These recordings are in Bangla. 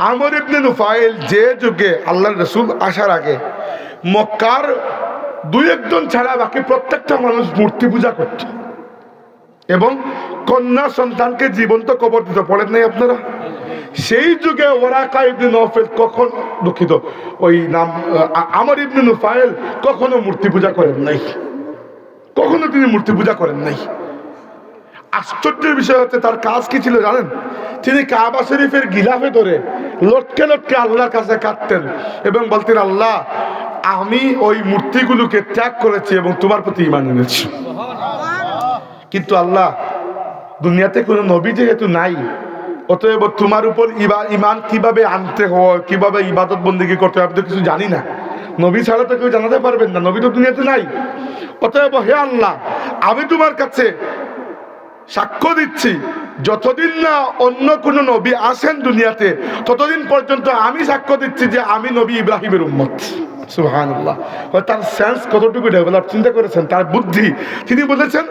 আমর ইবনে নুফাইল যে যুগে আল্লাহর রাসূল আসার আগে মক্কার দুই একজন ছাড়া বাকি প্রত্যেকটা মানুষ মূর্তি পূজা করত এবং কন্যা সন্তানকে জীবন্ত কবর দিত। পড়েন নাই আপনারা? সেই যুগে ওরাকা ইবনে নওফেল কখন দুঃখিত ওই নাম আমর ইবনে নুফাইল কখনো মূর্তি পূজা করেন নাই, কখনো তিনি মূর্তি পূজা করেন নাই। আশ্চর্যের বিষয় হচ্ছে তার কাজ কি ছিল জানেন? তিনি কাবা শরীফের গিলাফে ধরে লটকে লটকে আল্লাহর কাছে কাঁদতেন এবং বলতেন, আল্লাহ আমি ওই মূর্তিগুলোকে ত্যাগ করেছি এবং তোমার প্রতি ঈমান এনেছি। কিন্তু আল্লাহ দুনিয়াতে কোনো নবী যেহেতু নাই, অতএব তোমার উপর ঈমান কিভাবে আনতে হয়, কিভাবে ইবাদত বন্দেগী করতে হয় আমি তো কিছু জানি না। নবী ছাড়া তো কেউ জানাতে পারবেন না, নবী তো দুনিয়াতে নাই। অতএব হে আল্লাহ, আমি তোমার কাছে সাক্ষ্য দিচ্ছি যতদিন না অন্য কোন নবী আসেন দুনিয়াতে ততদিন পর্যন্ত আমি সাক্ষ্য দিচ্ছি যে আমি নবী ইব্রাহিমের উম্মত। সুবহানাল্লাহ। তার সেন্স কতটুকু ডেভেলপ চিন্তা করেছেন, তার বুদ্ধি। তিনি বলেছেন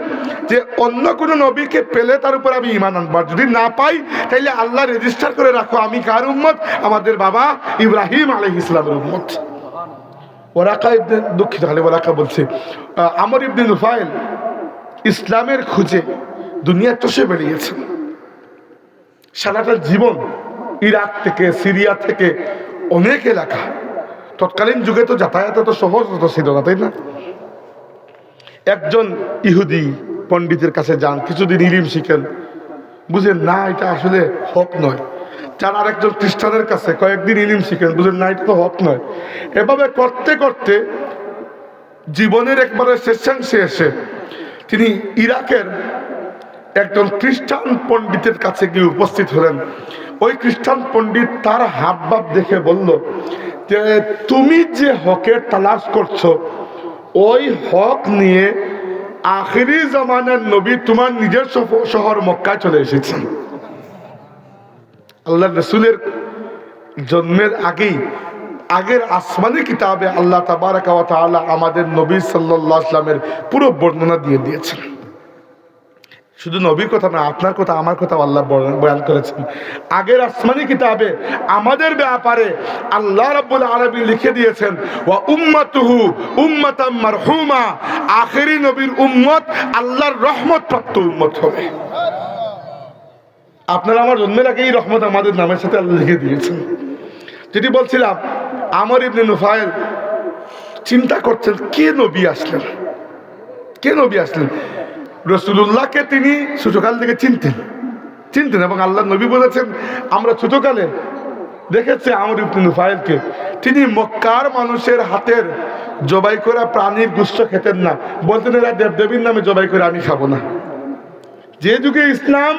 যে অন্য কোন নবীকে পেলে তার উপর আমি ঈমান আনবো, যদি না পাই তাইলে আল্লাহ রেজিস্টার করে রাখো আমি কার উম্মত, আমাদের বাবা ইব্রাহিম আলাইহিস সালামের উম্মত। ওরাকা ইবনে দুঃখিত খালি ওরাকা বলছে, আমর ইবনে নুফাইল ইসলামের খুঁজে দুনিয়া চষে বেরিয়েছেন। সারাটা জীবন ইরাক থেকে সিরিয়া থেকে অনেক এলাকা, তৎকালীন যুগে তো যাতায়াত তো সহজ ছিল না, তাই না? একজন ইহুদি পণ্ডিতের কাছে যান, কিছুদিন ইলম শিখেন, বুঝেন না এটা আসলে হক নয়। যান আর একজন খ্রিস্টানের কাছে কয়েকদিন ইলম শিখেন, বুঝেন না এটা তো হক নয়। এভাবে করতে করতে জীবনের একবারে শেষাংশে এসে তিনি ইরাকের একজন খ্রিস্টান পণ্ডিতের কাছে গিয়ে উপস্থিত হলেন। ওই খ্রিস্টান পণ্ডিত তার হাবভাব দেখে বলল যে তুমি যে হকের তালাশ করছো ওই হক নিয়ে আখিরি জামানার নবী তোমার নিজের শহর মক্কায় চলে এসেছেন। আল্লাহ রসুলের জন্মের আগের আসমানি কিতাবে আল্লাহ তাবারাকা ওয়া তাআলা আমাদের নবী সাল্লাল্লাহু আলাইহি ওয়াসাল্লামের পুরো বর্ণনা দিয়ে দিয়েছেন। শুধু নবীর কথা না, আপনার কথা আমার কথা আল্লাহ বয়ান করেছেন। আগের আসমানি কিতাবে আমাদের ব্যাপারে আল্লাহ রাব্বুল আলামিন লিখে দিয়েছেন ওয়া উম্মাতুহু উম্মাতাম মারহুমা, আখেরি নবীর উম্মত আল্লাহর রহমত প্রাপ্ত উম্মত হবে। আপনারা আমার জন্মের আগেই রহমত আমাদের নামের সাথে আল্লাহ লিখে দিয়েছেন। যেটি বলছিলাম, আমর ইবনে নুফাইল চিন্তা করছেন কে নবী আসলেন, কে নবী আসলেন। রাসূলুল্লাহকে তিনি ছোটকাল থেকে চিনতেন এবং আল্লাহ নবী বলেছেন আমরা ছোটকালে দেখেছি আমর ইবনে নুফাইলকে। তিনি মক্কার মানুষের হাতের জবাই করা প্রাণীর গোশত খেতেন না, বলতেন এরা দেবদেবীর নামে জবাই করে আমি খাবো না। যে যুগে ইসলাম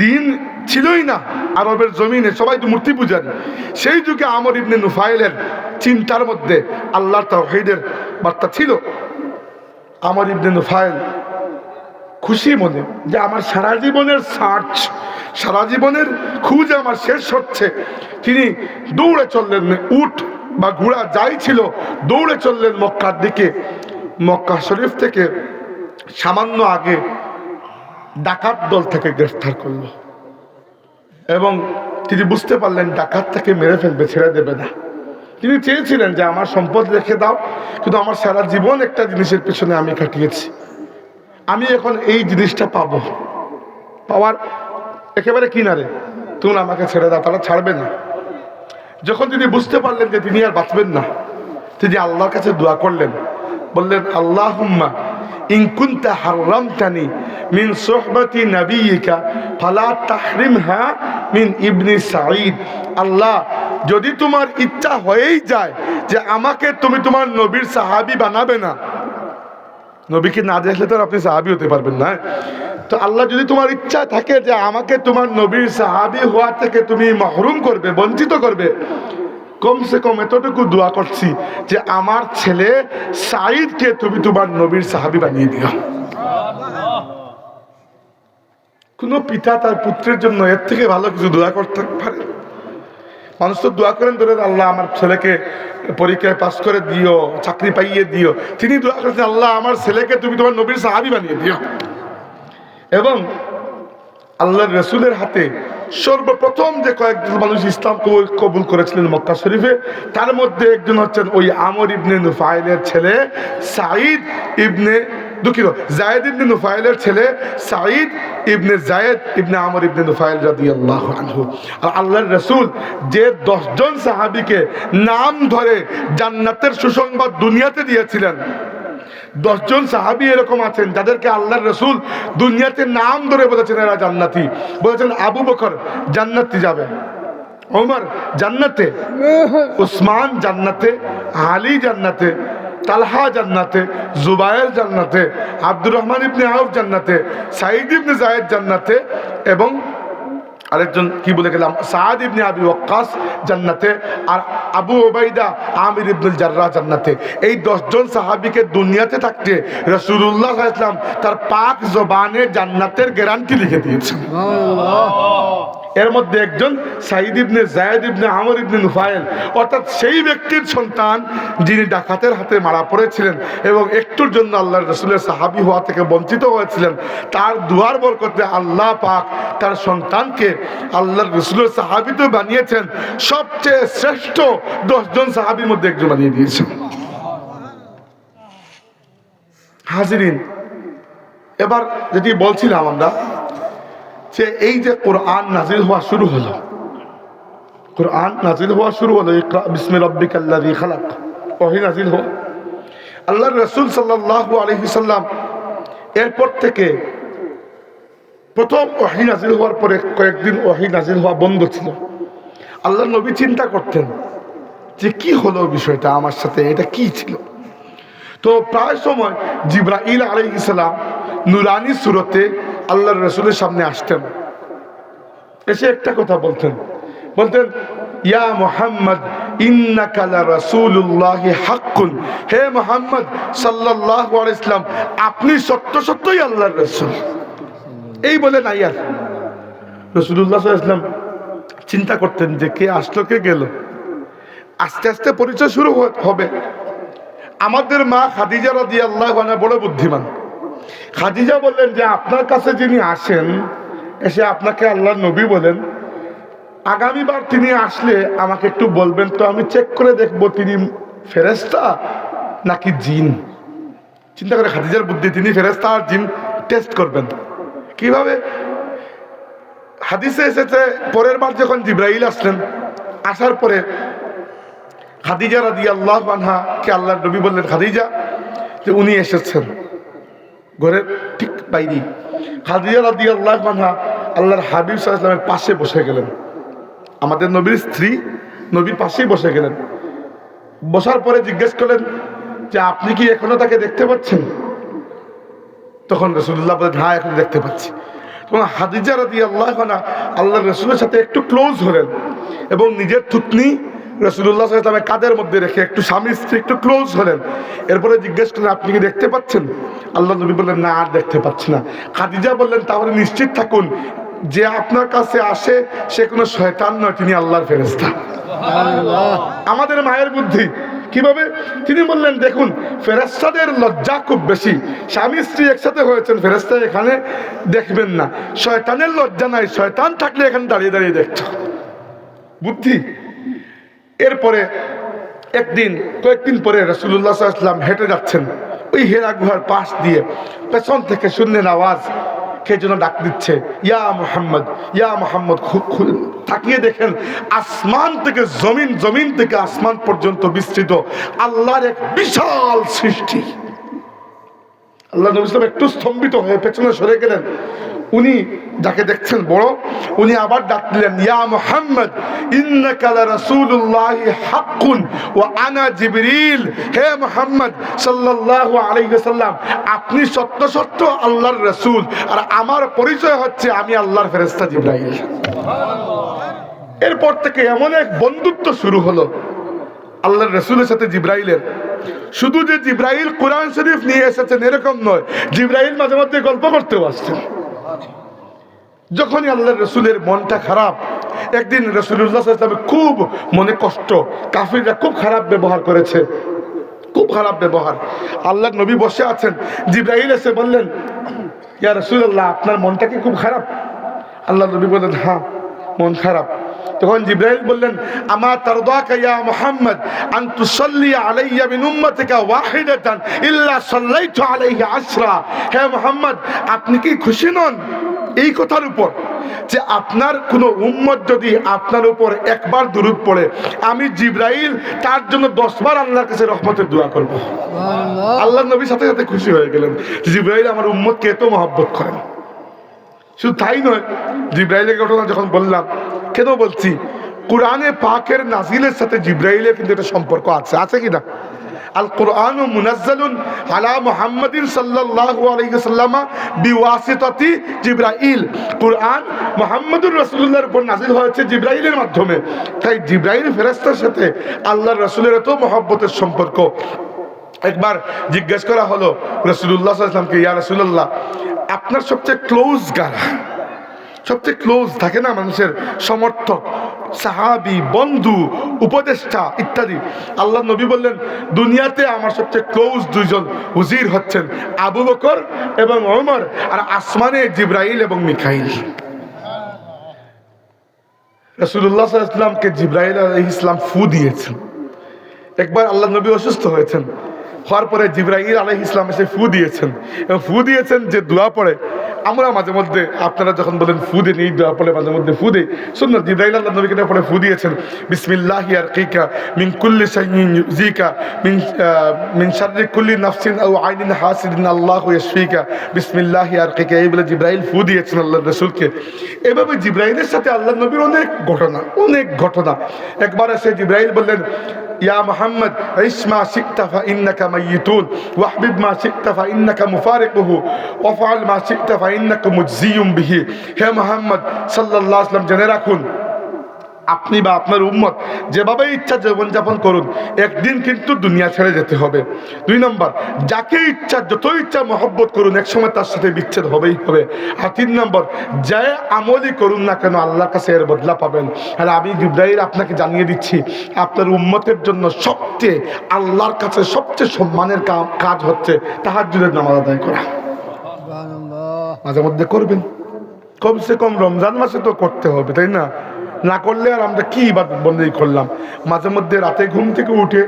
দিন ছিলই না আরবের জমিনে, সবাই তো মূর্তি পূজার, সেই যুগে আমর ইবনে নুফাইলের চিন্তার মধ্যে আল্লাহর তাওহীদের বার্তা ছিল। আমর ইবনে নুফাইল খুশি মনে যে আমার সারা জীবনের সার্চ, সারা জীবনের খুঁজ আমার শেষ হচ্ছে। তিনি দৌড়ে চললেন, উট বা ঘোড়া যাই ছিল দৌড়ে চললেন মক্কার দিকে। মক্কা শরীফ থেকে সামান্য আগে ডাকাত দল থেকে গ্রেফতার করলো এবং তিনি বুঝতে পারলেন ডাকাত তাকে মেরে ফেলবে, ছেড়ে দেবে না। তিনি চেয়েছিলেন যে আমার সম্পদ রেখে দাও, কিন্তু আমার সারা জীবন একটা জিনিসের পেছনে আমি কাটিয়েছি, আমি এখন এই জিনিসটা পাওয়ার একেবারে কিনারে, তুমি আমাকে ছেড়ে দাও। তারা ছাড়বে না। যখন তিনি বুঝতে পারলেন যে তিনি আর বাঁচবেন না, তিনি আল্লাহর কাছে দোয়া করলেন, বললেন আল্লাহুম্মা ইন কুনতা হারামতানি মিন সুহবাতি নাবিয়িকা ফালা তাহরিমহা মিন ইবনি সাঈদ। আল্লাহ, যদি তোমার ইচ্ছা হয়েই যায় যে আমাকে তুমি তোমার নবীর সাহাবী বানাবে না, নবীকে না দেখলে তো আপনি সাহাবী হতে পারবেন না, তো আল্লাহ যদি তোমার ইচ্ছা থাকে যে আমাকে তোমার নবীর সাহাবী হওয়া থেকে তুমি মাহরুম করবে, বঞ্চিত করবে, কমসে কম এতটুকু দোয়া করছি যে আমার ছেলে সাঈদকে তুমি তোমার নবীর সাহাবী বানিয়ে দিও। কোন পিতা তার পুত্রের জন্য এর থেকে ভালো কিছু দোয়া করতে পারে? মানুষ তো দোয়া করেন ধরে আল্লাহ আমার ছেলেকে পরীক্ষায় পাস করে দিও, চাকরি পাইয়ে দিও। তিনি দোয়া করেছেন আল্লাহ আমার ছেলেকে তুমি তোমার নবীর সাহাবী বানিয়ে দিও। এবং আল্লাহর রাসূলের হাতে সর্বপ্রথম যে কয়েকজন মানুষ ইসলাম কবুল করেছিলেন মক্কা শরীফে, তার মধ্যে একজন হচ্ছেন ওই আমর ইবনে নুফাইলের ছেলে সাঈদ ইবনে জায়েদ ইবনে নুফাইলের ছেলে সাঈদ ইবনে জায়েদ ইবনে আমর ইবনে নুফাইল রাদিয়াল্লাহু আনহু। আর আল্লাহর রাসূল যে 10 জন সাহাবীকে নাম ধরে জান্নাতের সুসংবাদ দুনিয়াতে দিয়েছিলেন, 10 জন সাহাবী এরকম আছেন যাদেরকে আল্লাহর রাসূল দুনিয়াতে নাম ধরে বলেছেন এরা জান্নাতি। বলেছেন আবু বকর জান্নাতে যাবে, ওমর জান্নাতে, উসমান জান্নাতে, আলী জান্নাতে, তালহা জান্নাতে, জুবায়ের জান্নাতে, আব্দুর রহমান ইবনে আউফ জান্নাতে, সাঈদ ইবনে যায়েদ জান্নাতে, এবং আরেকজন কি বলে গেলাম সাদ ইবনে আবি ওয়াক্কাস জান্নাতে, আর আবু উবাইদা আমির ইবনুল জাররাহ জান্নাতে। এই 10 জন সাহাবীকে দুনিয়াতে থাকতে রাসূলুল্লাহ সাল্লাল্লাহু আলাইহি ওয়াসাল্লাম তার পাক জবানে জান্নাতের গ্যারান্টি লিখে দিয়েছেন। এর মধ্যে একজন সাঈদ ইবনে যায়েদ ইবনে আমর ইবনে নুফাইল, অর্থাৎ সেই ব্যক্তির সন্তান যিনি ডাকাতের হাতে মারা পড়েছিলেন এবং একটুর জন্য আল্লাহর রাসূলের সাহাবী হওয়া থেকে বঞ্চিত হয়েছিলেন, তার দুয়ার বরকতে আল্লাহ পাক তার সন্তানকে আল্লাহর রাসূলের সাহাবী তো বানিয়েছেন, সবচেয়ে শ্রেষ্ঠ 10 জন সাহাবীর মধ্যে একজন বানিয়ে দিয়েছেন। হাজিরিন, এবার যেটি বলছিলাম আমরা যে এই যে কোরআন নাজিল হওয়া শুরু হলো, কোরআন নাজিল হওয়া শুরু হলো, ইকরা বিসমি রাব্বিকাল্লাযী খালাক, ওহী নাজিল হলো। আল্লাহর রাসূল সাল্লাল্লাহু আলাইহি সাল্লাম এরপর থেকে প্রথম ওহী নাজিল হওয়ার পরে কয়েকদিন ওহী নাজিল হওয়া বন্ধ ছিল। আল্লাহর নবী চিন্তা করতেন যে কি হলো বিষয়টা আমার সাথে, এটা কি ছিল। তো প্রায় সময় জিবরাইল আলাইহিস সালাম নুরানি সুরতে আল্লাহর রাসূলের সামনে আসতেন, এসে একটা কথা বলতেন, ইয়া মুহাম্মদ ইন্নাকা লা রাসূলুল্লাহি হাক্কুন, হে মুহাম্মদ সাল্লাল্লাহু আলাইহি ওয়াসাল্লাম আপনি সত্যই আল্লাহর রাসূল। এই বলে নাই আর রাসূলুল্লাহ সাল্লাল্লাহু আলাইহি ওয়াসাল্লাম চিন্তা করতেন যে কে আসলো কে গেল, আস্তে আস্তে পরিচয় শুরু হবে। আমাদের মা খাদিজা রাদিয়াল্লাহু আনহা বড় বুদ্ধিমান। খাদিজা বললেন যে আপনার কাছে যিনি আসেন, এসে আপনাকে আল্লাহর নবী বলেন, আগামীবার তিনি আসলে আমাকে একটু বলবেন তো, আমি চেক করে দেখবো তিনি ফেরেশতা নাকি জিন। চিন্তা করে খাদিজার বুদ্ধি, তিনি ফেরেশতা আর জিন টেস্ট করবেন কিভাবে। হাদিসে এসেছে পরের বার যখন জিবরাইল আসলেন, আসার পরে খাদিজা রাদিয়াল্লাহু আনহা কে আল্লাহর নবী বললেন, খাদিজা যে উনি এসেছেন, ঘরের ঠিক বাইরে। খাদিজা রাদিয়াল্লাহু আনহা আল্লাহর হাবিব সাল্লাল্লাহু আলাইহি ওয়াসাল্লামের পাশে বসে গেলেন, আমাদের নবীর স্ত্রী নবীর পাশেই বসে গেলেন। বসার পরে জিজ্ঞেস করলেন যে আপনি কি এখনো তাকে দেখতে পাচ্ছেন? তখন রাসূলুল্লাহ বলেন, হ্যাঁ এখন দেখতে পাচ্ছি। তখন খাদিজা রাদিয়াল্লাহু আনহা আল্লাহর রাসূলের সাথে একটু ক্লোজ হলেন এবং নিজের থুতনি রাসূলুল্লাহ সাল্লাল্লাহু আলাইহি ওয়াসাল্লামের কাঁধের মধ্যে রেখে একটু স্বামী স্ত্রী একটু ক্লোজ হলেন। এরপরে জিজ্ঞেস করলেন, আপনি কি দেখতে পাচ্ছেন? আল্লাহ নবী বললেন, না আর দেখতে পাচ্ছি না। খাদিজা বললেন, তাহলে নিশ্চিত থাকুন যে আপনার কাছে আসে সে কোনো শয়তান নয়, তিনি আল্লাহর ফেরেশতা। আমাদের মায়ের বুদ্ধি কিভাবে, তিনি বললেন, দেখুন ফেরেশতাদের লজ্জা খুব বেশি, স্বামী স্ত্রী একসাথে হয়েছেন, ফেরেশতা এখানে দেখবেন না। শয়তানের লজ্জা নাই, শয়তান থাকলে এখানে দাঁড়িয়ে দাঁড়িয়ে দেখত। বুদ্ধি। এরপরে কয়েকদিন পরে রাসূলুল্লাহ সাল্লাল্লাহু আলাইহি ওয়াসাল্লাম হেঁটে যাচ্ছেন, ওই হেরা গুহার পাশ দিয়ে পেছন থেকে শুনলেন আওয়াজ, কে যেন ডাক দিচ্ছে, ইয়া মুহাম্মদ ইয়া মুহাম্মদ। তাকিয়ে দেখেন আসমান থেকে জমিন, জমিন থেকে আসমান পর্যন্ত বিস্তৃত আল্লাহর এক বিশাল সৃষ্টি। আল্লাহ নবী সাল্লাল্লাহু আলাইহি ওয়াসাল্লাম একটু স্তম্ভিত হয়ে পেছনে সরে গেলেন। উনি যাকে দেখছেন বড়, উনি আবার ডাক দিলেন, ইয়া মুহাম্মদ ইন্নাকা লা রাসূলুল্লাহি হাক্কুন ওয়া আনা জিবরিল, হে মুহাম্মদ সাল্লাল্লাহু আলাইহি ওয়াসাল্লাম আপনি সত্য আল্লাহর রাসূল, আর আমার পরিচয় হচ্ছে আমি আল্লাহর ফেরেশতা জিবরাইল। এরপর থেকে এমন এক বন্ধুত্ব শুরু হলো আল্লাহর রাসূলের সাথে জিবরাইলের। শুধু যে জিবরাইল কোরআন শরীফ নিয়ে এসেছেন এরকম নয়, জিবরাইল মাঝে মধ্যে গল্প করতেও আসছেন। যখনই আল্লাহর রাসূলের মনটা খারাপ, একদিন রাসূলুল্লাহ সাল্লাল্লাহু আলাইহি ওয়াসাল্লামের খুব মনে কষ্ট, কাফিররা খুব খারাপ ব্যবহার করেছে, খুব খারাপ ব্যবহার। আল্লাহর নবী বসে আছেন, জিবরাইল এসে বললেন, ইয়া রাসূলুল্লাহ আপনার মনটা কি খুব খারাপ? আল্লাহর নবী বললেন, হ্যাঁ মন খারাপ। তখন জিবরাইল বললেন, আমা তারদাকা ইয়া মুহাম্মদ আন তুসাল্লি আলাইয়া মিন উম্মাতিকা ওয়াহিদাতান ইল্লা সাল্লাইতু আলাইহি আশরা। হে মুহাম্মদ, আপনি কি খুশি নন এই কথার উপর যে আপনার কোন উম্মত যদি আপনার উপর একবার দুরূদ পড়ে, আমি জিবরাইল তার জন্য 10 বার আল্লাহর কাছে রহমতের দোয়া করব। আল্লাহর নবী সাথে সাথে খুশি হয়ে গেলেন, জিবরাইল আমার উম্মতকে এত মহব্বত করেন। শুধু তাই নয়, জিবরাইলের ঘটনা যখন বললাম, কেন বলছি, কোরআনে পাকের নাজিলের সাথে জিবরাইলের কিন্তু একটা সম্পর্ক আছে, আছে কি না? আল কোরআন মুনাজ্জালুন আলা মুহাম্মাদিন সাল্লাল্লাহু আলাইহি ওয়াসাল্লাম বিওয়াসিতাতি জিবরাইল। কোরআন মুহাম্মদুর রাসূলুল্লাহর উপর নাজিল হয়েছে জিবরাইলের মাধ্যমে। তাই জিবরাইল ফেরেশতার সাথে আল্লাহর রাসূলের এত মহব্বতের সম্পর্ক। একবার জিজ্ঞেস করা হলো রাসূলুল্লাহ সাল্লাল্লাহু আলাইহি ওয়াসাল্লামকে, ইয়া রাসূলুল্লাহ, আপনার সবচেয়ে ক্লোজ কারা? সবচেয়ে ক্লোজ থাকে না মানুষের, সমর্থক, সাহাবী, বন্ধু, উপদেষ্টা ইত্যাদি। আল্লাহ নবী বললেন, দুনিয়াতে আমার সবচেয়ে ক্লোজ দুইজন হুজির হচ্ছেন আবু বকর এবং ওমর, আর আসমানে জিবরাইল এবং মিকাইল। রাসূলুল্লাহ সাল্লাল্লাহু আলাইহি ওয়াসাল্লামকে জিবরাইল আলাইহিস সালাম ফু দিয়েছেন। একবার আল্লাহ নবী অসুস্থ হয়েছেন, হওয়ার পরে জিবরাইল আলাইহিস সালাম এসে ফু দিয়েছেন, এবং ফু দিয়েছেন যে দোয়া পড়ে আমরা মাঝে মধ্যে, আপনারা যখন বলেন ফু দিন, এই দোয়া পড়ে মাঝে মধ্যে ফু দিই, সুন্নাত। জিবরাইল আল্লাহ নবীকে পড়ে ফু দিয়েছেন, বিসমিল্লাহি আরকিকা মিন কুল্লি শাইইন ইউযিকা মিন শাররি কুল্লি নাফসিন আও আইনিন হাসিদিন আল্লাহু ইয়াশফিকা বিসমিল্লাহি আরকিকা। এই বলে জিবরাইল ফু দিয়েছেন আল্লাহর রাসূলকে। এভাবে জিবরাইলের সাথে আল্লাহ নবীর অনেক ঘটনা। একবার এসে জিবরাইল বললেন, ইয়া মুহাম্মদ ইশ মা শি'তা ফাইন্নাকা মাইয়িতুন ওয়াহবিব মা শি'তা ফাইন্নাকা মুফারিকুহু ওয়াফআল মা শি'তা ফাইন্নাকা মুজজিয়ুম বিহি। হে মুহাম্মদ সাল্লাল্লাহু আলাইহি ওয়াসাল্লাম, জেনে রাখুন, আপনি বা আপনার উম্মত যেভাবে ইচ্ছা জীবনযাপন করুন, একদিন কিন্তু দুনিয়া ছেড়ে যেতে হবে। 2 নম্বর, যাকে ইচ্ছা যত ইচ্ছা মহব্বত করুন, একসময় তার সাথে বিচ্ছেদ হবেই হবে। আর 3 নম্বর, যে আমলই করুন না কেন আল্লাহর কাছে এর বদলা পাবেন। আর আমি জিবরাইল আপনাকে জানিয়ে দিচ্ছি, আপনার উম্মতের জন্য সবচেয়ে আল্লাহর কাছে সবচেয়ে সম্মানের কাজ হচ্ছে তাহাজ্জুদের নামাজ আদায় করা। মাঝে মধ্যে করবেন, কমসে কম রমজান মাসে তো করতে হবে, তাই না? না করলে আর আমরা কি ইবাদত বন্দেগী করলাম? মাঝে মধ্যে রাতে ঘুম থেকে উঠে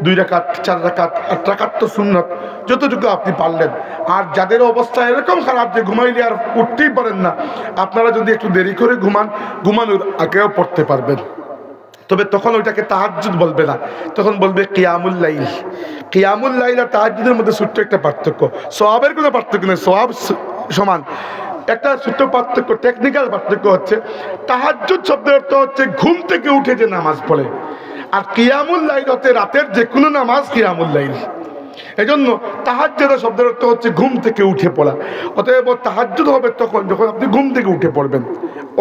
2 রাকাত, 4 রাকাত, 8 রাকাত তো সুন্নত, যতটুকু আপনি পারলেন। আর যাদের অবস্থা এরকম খারাপ যে ঘুমাইলে আর উঠতেই পারেন না, আপনারা যদি একটু দেরি করে ঘুমানোর আগেও পড়তে পারবেন। তবে তখন ওইটাকে তাহাজ্জুদ বলবে না, তখন বলবে কিয়ামুল লাইল। কিয়ামুল লাইল আর তাহাজ্জুদের মধ্যে ছোট্ট একটা পার্থক্য, সওয়াবের কোনো পার্থক্য নেই, সওয়াব সমান। একটা ছোট্ট পার্থক্য, টেকনিক্যাল পার্থক্য হচ্ছে, তাহাজ্জুদ শব্দের অর্থ হচ্ছে ঘুম থেকে উঠে যে নামাজ পড়ে, আর কিয়ামুল লাইল হচ্ছে রাতের যে কোনো নামাজ কিয়ামুল লাইল। এজন্য তাহাজ্জুদ শব্দের অর্থ হচ্ছে ঘুম থেকে উঠে পড়া। অতএব তাহাজ্জুদ হবে তখন যখন আপনি ঘুম থেকে উঠে পড়বেন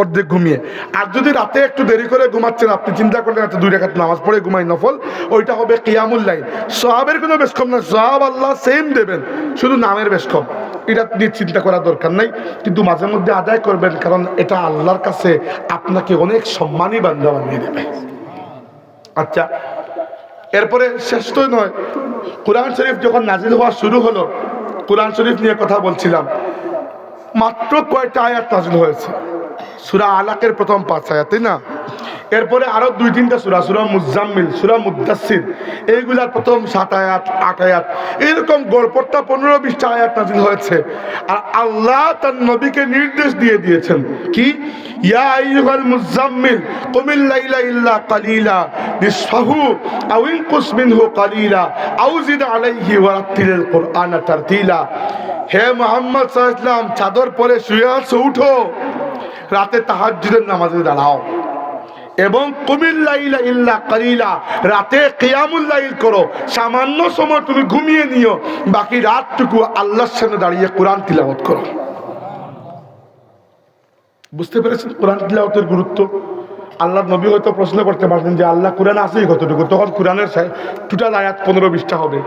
অর্ধেক ঘুমিয়ে। আর যদি রাতে একটু দেরি করে ঘুমাচ্ছেন, আপনি চিন্তা করলেন রাতে 2 রাকাত নামাজ পড়ে ঘুমাই নফল, ওইটা হবে কিয়ামুল লাইল। সওয়াবের কোনো বেশ কম না, সওয়াব আল্লাহ সেম দেবেন, শুধু নামের বেশ কম। এটা নিয়ে চিন্তা করার দরকার নাই, কিন্তু মাঝে মধ্যে আদায় করবেন, কারণ এটা আল্লাহর কাছে আপনাকে অনেক সম্মানী বান্দা বানিয়ে দেবে। আচ্ছা, এরপরে শেষ তো নয়, কোরআন শরীফ যখন নাজিল হওয়া শুরু হলো, কোরআন শরীফ নিয়ে কথা বলছিলাম, মাত্র কয়টা আয়াত নাজিল হয়েছে? সূরা আলাকের প্রথম 5 আয়াত, তাই না? এরপরে আরো 2-3টা সূরা, সূরা মুজাম্মিল, সূরা মুদ্দাসসির, এইগুলার প্রথম 7 আয়াত 8 আয়াত, এরকম গড়পড়তা 15-20টা আয়াত নাজিল হয়েছে। আর আল্লাহ তার নবীকে নির্দেশ দিয়ে দিয়েছেন কি, ইয়া আইয়ুহাল মুজাম্মিল কুমিল লাইলা ইল্লা কালিলা নিসফাহু আও ইনকুস মিনহু কালিলা আও জিদ আলাইহি ওয়ারাত্তিলিল কুরআনা তারতিলা। হে মুহাম্মদ সাল্লাল্লাহু আলাইহি ওয়াসাল্লাম, চাদর পরে শুয়ে আছো, উঠো, রাতে তাহাজ্জুদের নামাজে দাঁড়াও, এবং কুমিল লাইলা ইল্লা কালিলা, রাতে কিয়ামুল লাইল করো, সামান্য সময় তুমি ঘুমিয়ে নিও, বাকি রাতটুকু আল্লাহর সামনে দাঁড়িয়ে কোরআন তিলাওয়াত করো। বুঝতে পেরেছেন কোরআন তিলাওয়াতের গুরুত্ব? আল্লাহর নবী হয়তো প্রশ্ন করতে পারতেন যে আল্লাহ কোরআন আছেই কতটুকু, তখন কোরআনের টোটাল আয়াত 15-20টা হবে,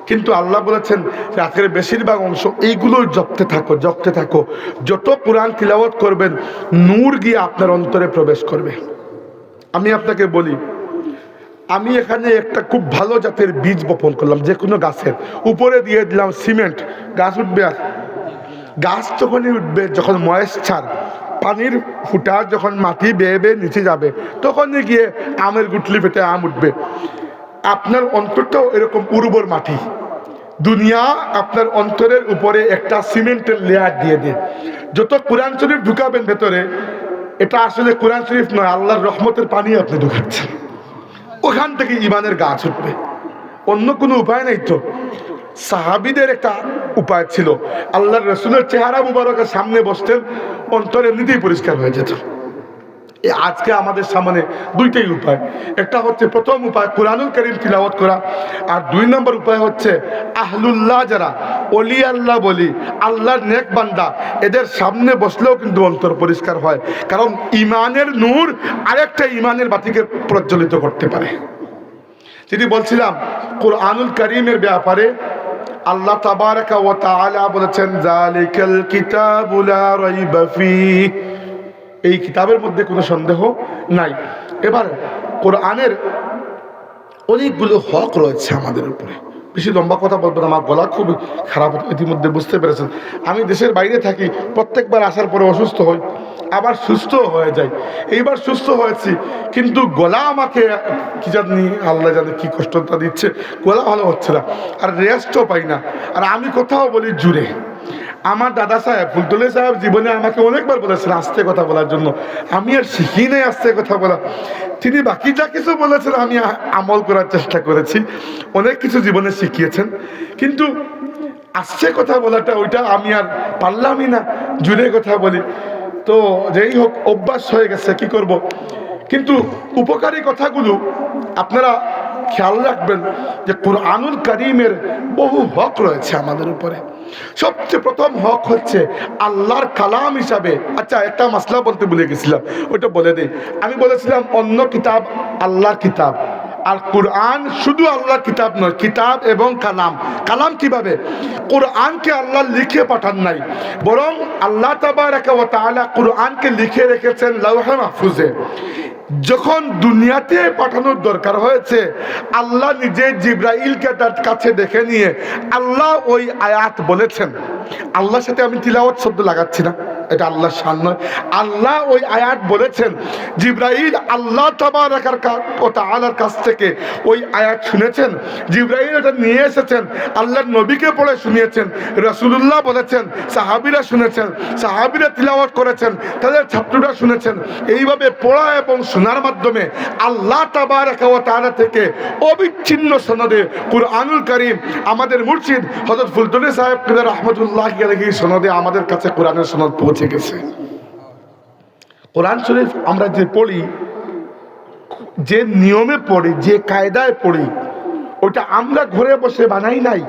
কিন্তু আল্লাহ বলেছেন রাতের বেশিরভাগ অংশ এইগুলো জপতে থাকো। যত কোরআন তিলাওয়াত করবেন, নূর গিয়ে আপনার অন্তরে প্রবেশ করবে। আমি আপনাকে বলি, আমি এখানে একটা খুব ভালো জাতের বীজ বপন করলাম, যে কোনো গাছের উপরে দিয়ে দিলাম সিমেন্ট, গাছ উঠবে। আর গাছ তখনই উঠবে যখন ময়েশ্চার, পানির ফুটা যখন মাটি বেয়ে বেয়ে নিচে যাবে তখনই গিয়ে আমের গুটলি ফেটে আম উঠবে। আপনার অন্তরটাও এরকম উর্বর মাটি। দুনিয়া আপনার অন্তরের উপরে একটা সিমেন্টের লেয়ার দিয়ে দেয়। যত কোরআন শরীফ ঢুকাবেন ভেতরে, এটা আসলে কোরআন শরীফ নয়, আল্লাহর রহমতের পানি আপনি ঢুকাচ্ছেন। ওখান থেকে ইমানের গাছ উঠবে, অন্য কোনো উপায় নেই। তো সাহাবীদের একটা উপায় ছিল, আল্লাহর রসুলের চেহারা মুবারকের সামনে বসতেন, অন্তর এমনিতেই পরিষ্কার হয়ে যেত। আজকে আমাদের সামনে দুইটাই উপায়। একটা হচ্ছে, প্রথম উপায় কুরআনুল কারীম তিলাওয়াত করা, আর 2 নম্বর উপায় হচ্ছে আহলুল্লাহ, যারা ওলি আল্লাহ বলি, আল্লাহর নেক বান্দা, এদের সামনে বসলেও কিন্তু অন্তর পরিষ্কার হয়। কারণ ইমানের নূর আরেকটা ইমানের বাতিকে প্রজ্বলিত করতে পারে। যদি বলছিলাম কুরআনুল কারীমের ব্যাপারে আল্লাহ তাবারাকা ওয়া তাআলা বলেছেন, যালিকাল কিতাবু লা রাইবা ফীহি, এই কিতাবের মধ্যে কোনো সন্দেহ নাই। এবার কোরআনের অনেকগুলো হক রয়েছে আমাদের উপরে। বেশি লম্বা কথা বলবো না, আমার গলা খুব খারাপ, ইতিমধ্যে বুঝতে পেরেছেন। আমি দেশের বাইরে থাকি, প্রত্যেকবার আসার পরে অসুস্থ হই, আবার সুস্থ হয়ে যাই। এইবার সুস্থ হয়েছি, কিন্তু গলা আমাকে কি জানি, আল্লাহ জানে কি কষ্টটা দিচ্ছে, গলা ভালো হচ্ছে না, আর রেস্টও পাই না। আর আমি কোথাও বলি জুড়ে। আমার দাদা সাহেব ফুলতলি সাহেব জীবনে আমাকে অনেকবার বলেছেন আস্তে কথা বলার জন্য, আমি আর শিখি নাই আস্তে কথা বলা। তিনি বাকি যা কিছু বলেছেন আমি আমল করার চেষ্টা করেছি, অনেক কিছু জীবনে শিখিয়েছেন, কিন্তু আস্তে কথা বলাটা ওইটা আমি আর পারলামই না, জুড়ে কথা বলি। তো যেই হোক, অভ্যাস হয়ে গেছে, কি করব। কিন্তু উপকারী কথাগুলো আপনারা খেয়াল রাখবেন যে কুরআনুল কারীমের বহু হক রয়েছে আমাদের উপরে। সবচেয়ে প্রথম হক হচ্ছে আল্লাহর কালাম হিসাবে। আচ্ছা, একটা মাসলা বলতে ভুলে গেছিলাম, ওইটা বলে দিই। আমি বলেছিলাম অন্য কিতাব আল্লাহর কিতাব, আর কুরআন শুধু আল্লাহর কিতাব নয়, কিতাব এবং কালাম। কালাম কিভাবে? কুরআনকে আল্লাহ লিখে পাঠান নাই, বরং আল্লাহ তাবারাকা ওয়া তাআলা কুরআনকে লিখে রেখেছেন লাওহে মাহফুজে। যখন দুনিয়াতে পাঠানোর দরকার হয়েছে, আল্লাহ নিজে জিবরাইলকে তার কাছে দেখে নিয়ে আল্লাহ ওই আয়াত বলেছেন। আল্লাহর সাথে আমি তিলাওয়াত শব্দ লাগাচ্ছি না, এটা আল্লাহর শান নয়। আল্লাহ ওই আয়াত বলেছেন, জিবরাইল আল্লাহ তাবারাকা ওয়া তাআলার কাছ থেকে ওই আয়াত শুনেছেন, জিবরাইল এটা নিয়ে এসেছেন, আল্লাহর নবীকে পড়ে শুনিয়েছেন, রাসূলুল্লাহ বলেছেন, সাহাবীরা শুনেছেন, সাহাবীরা তিলাওয়াত করেছেন, তাদের ছাত্ররা শুনেছেন। এইভাবে পড়া এবং শোনার মাধ্যমে আল্লাহ তাবারাকা ওয়া তাআলা থেকে অবিচ্ছিন্ন সনদে কুরআনুল কারীম আমাদের মুর্শিদ হযরত ফুলতলি সাহেব কিবলা রাহমাতুল্লাহি আলাইহি সনদে আমাদের কাছে কোরআনের সনদ পৌঁছে গেছে। কোরআন শরীফ আমরা যে পড়ি, যে নিয়মে পড়ি, যে কায়দায় পড়ি, ওটা আমরা ঘরে বসে বানাই নাই।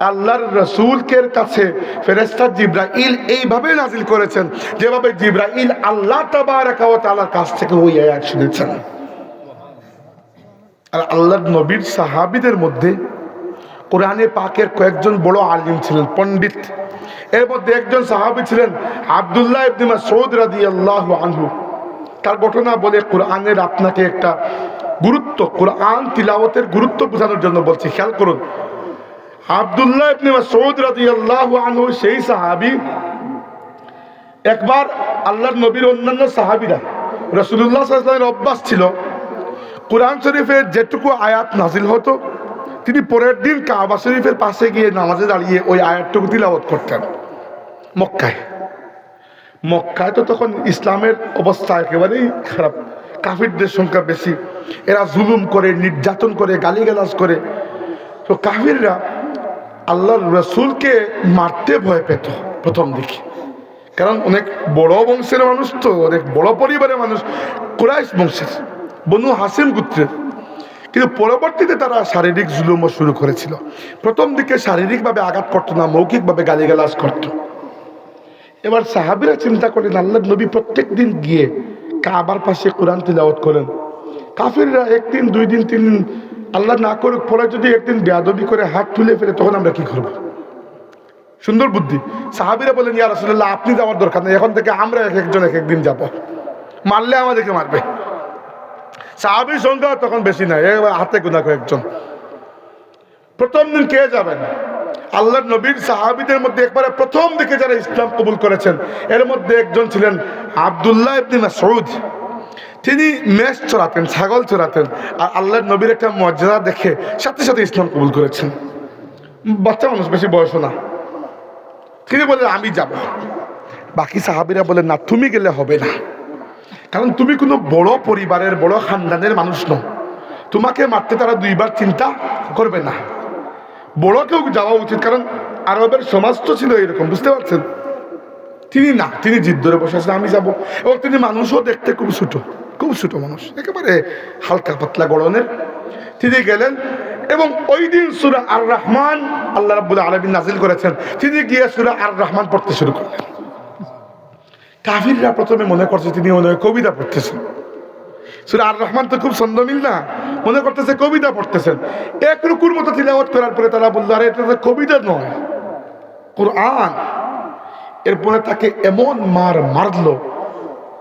আল্লাহর রাসূলের কাছে ফেরেশতা জিবরাইল এইভাবে নাজিল করেছেন, যেভাবে জিবরাইল আল্লাহ তাবারাকা ওয়া তাআলার কাছ থেকে ওই আয়াত শুনেছেন। আর আল্লাহর নবীর সাহাবীদের মধ্যে কোরআনে পাকের কয়েকজন বড় আলিম ছিলেন, পণ্ডিত। এর মধ্যে একজন সাহাবী ছিলেন আব্দুল্লাহ ইবনে মাসউদ রাদিয়াল্লাহু আনহু। তার ঘটনা বলে কোরআনের আপনাকে একটা গুরুত্ব, কোরআন তিলাওয়াতের গুরুত্ব বোঝানোর জন্য বলছি, খেয়াল করুন। আব্দুল্লাহ ইবনে মাসউদ রাদিয়াল্লাহু আনহু সেই সাহাবী, একবার আল্লাহর নবীর অন্যান্য সাহাবীরা, রাসূলুল্লাহ সাল্লাল্লাহু আলাইহি ওয়াসাল্লামের অভ্যাস ছিল কোরআন শরীফের যেটুকু আয়াত নাজিল হতো, তিনি পরের দিন কাবা শরীফের পাশে গিয়ে নামাজে দাঁড়িয়ে ওই আয়াতটুকু তিলাওয়াত করতেন। মক্কায় তো তখন ইসলামের অবস্থা একেবারেই খারাপ, কাফিরদের সংখ্যা বেশি, এরা জুলুম করে, নির্যাতন করে, গালিগালাজ করে। তো কাফিররা আল্লাহর রাসূলকে মারতে ভয় পেত প্রথম দিকে, কারণ অনেক বড় বংশের মানুষ, তো অনেক বড় পরিবারের মানুষ, কুরাইশ বংশের, বনু হাসিম গোত্রের। কিন্তু পরবর্তীতে তারা শারীরিক জুলুমও শুরু করেছিল। প্রথম দিকে শারীরিকভাবে আঘাত করতো না, মৌখিকভাবে গালিগালাজ করত। এবার সাহাবীরা চিন্তা করেন, আল্লাহর নবী প্রত্যেক দিন গিয়ে কাবার পাশে কোরআন তিলাওয়াত করেন, কাফিররা একদিন, 2 দিন, 3 দিন, আল্লাহ না করুক পরে যদি একদিন বেয়াদবি করে হাত তুলে ফেলে, তখন আমরা কি করব? সুন্দর বুদ্ধি। সাহাবীরা বলেন, ইয়া রাসূলুল্লাহ, আপনি যাওয়ার দরকার নেই, এখন থেকে আমরা একজন এক একদিন যাব, মারলে আমাদেরকে মারবে। সাহাবীর সংখ্যা তখন বেশি নাই, হাতে গোনা কয়েকজন। প্রথম দিন কে যাবেন? আল্লাহর নবীর সাহাবীদের মধ্যে একবারে প্রথম দিকে যারা ইসলাম কবুল করেছেন এর মধ্যে একজন ছিলেন আব্দুল্লাহ ইবনে মাসউদ। তিনি মেষ চড়াতেন, ছাগল চড়াতেন, আর আল্লাহর নবীর একটা মর্যাদা দেখে সাথে সাথে ইসলাম কবুল করেছেন। বাচ্চা মানুষ, বেশি বয়স না। তিনি বললেন আমি যাব। বাকি সাহাবীরা বলেন না, তুমি গেলে হবে না, কারণ তুমি কোনো বড় পরিবারের বড় খানদানের মানুষ নও, তোমাকে মারতে তারা দুইবার চিন্তা করবে না, বড় কেউ যাওয়া উচিত, কারণ আরবের সমাজ তো ছিল এরকম, বুঝতে পারছেন। তিনি জিদ ধরে বসে আছেন আমি যাব। এবং তিনি মানুষও দেখতে খুব ছোট মানুষ, একেবারে হালকা পাতলা গড়নের। তিনি গেলেন এবং ওই দিন সূরা আর রহমান আল্লাহ রাব্বুল আলামিন নাজিল করেছেন। তিনি গিয়ে সূরা আর রহমান পড়তে শুরু করলেন। কাফিররা প্রথমে মনে করছে তিনি মনে হয় কবিতা পড়তেছেন। সূরা আর রহমান তো খুব ছন্দমিল না, মনে করতেছে কবিতা পড়তেছেন। এক রুকুর মতো তিলাওয়াত করার পরে তারা বলল, আরে এটা তো কবিতা নয়, কুরআন। এরপরে তাকে এমন মারলো,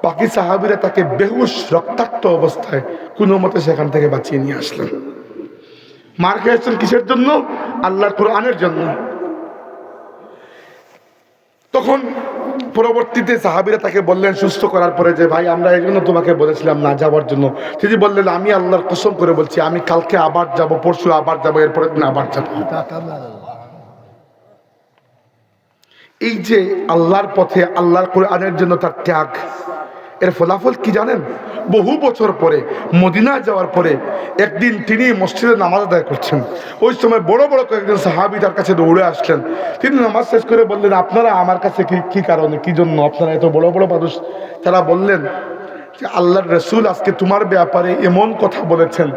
বাকি সাহাবীরা তাকে বেহুশ রক্তাক্ত অবস্থায় কোনো মতে সেখান থেকে বাঁচিয়ে নিয়ে আসলেন। মার খেয়েছেন কিসের জন্য? আল্লাহর কোরআনের জন্য। তখন পরবর্তীতে সাহাবীরা তাকে বললেন সুস্থ করার পরে যে ভাই আমরা এই জন্য তোমাকে বলেছিলাম না যাওয়ার জন্য। তিনি বললেন আমি আল্লাহর কসম করে বলছি আমি কালকে আবার যাব, পরশু আবার যাব, এরপরে দিন আবার যাব। এই যে আল্লাহর পথে আল্লাহর কোরআনের জন্য তার ত্যাগ, এর ফলাফল কি জানেন? বহু বছর পরে মদিনা যাওয়ার পরে একদিন তিনি মসজিদে নামাজ আদায় করছেন। ওই সময় বড় বড় কয়েকজন সাহাবী তার কাছে দৌড়ে আসলেন। তিনি নামাজ শেষ করে বললেন, আপনারা আমার কাছে কি কারণে, কি জন্য আপনারা এত বড় বড় মানুষ? তারা বললেন যে আল্লাহর রাসূল আজকে তোমার ব্যাপারে এমন কথা বলেছেন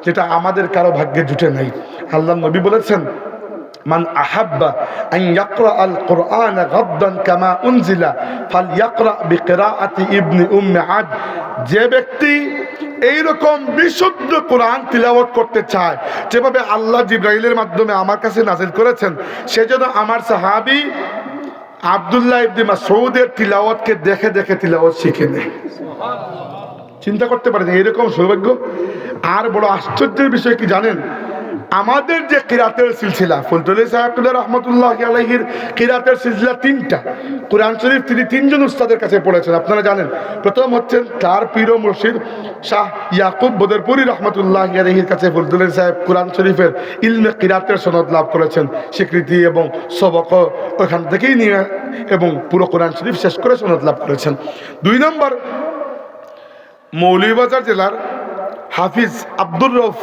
যেটা আমাদের কারো ভাগ্যে জুটে নাই। আল্লাহর নবী বলেছেন, মান আহাব্বা আন ইয়াকরা আল কুরআন গাদ্দান কামা উনজিলা ফালইয়াকরা বিকিরাআতি ইবনে উম্মি আদ। যে ব্যক্তি এইরকম বিশুদ্ধ কোরআন তিলাওয়াত করতে চায় যেভাবে আল্লাহ জিবরাইলের মাধ্যমে আমার কাছে নাজিল করেছেন, সেজন্য আমার সাহাবী আব্দুল্লাহ ইবনে মাসউদের তিলাওয়াতকে দেখে দেখে তিলাওয়াত শিখে নেয়। চিন্তা করতে পারেন এরকম সৌভাগ্য। আর বড় আশ্চর্যের বিষয় কি জানেন? আমাদের যে কিরাতের সিলসিলা, ফুলতলি সাহেব রহমতুল্লাহ আলাইহির কিরাতের সিলসিলা তিনটা। কোরআন শরীফ তিনি তিনজন উস্তাদের কাছে পড়েছেন, আপনারা জানেন। প্রথম হচ্ছেন তার পীর ও মুর্শিদ শাহ ইয়াকুব বদরপুরি রহমতুল্লাহ আলাইহির কাছে ফুলতলি সাহেব কোরআন শরীফের ইলমে কিরাতের সনদ লাভ করেছেন, স্বীকৃতি এবং সবক ওখান থেকেই নিয়ে এবং পুরো কোরআন শরীফ শেষ করে সনদ লাভ করেছেন। 2 নম্বর মৌলভীবাজার জেলার হাফিজ আব্দুর রউফ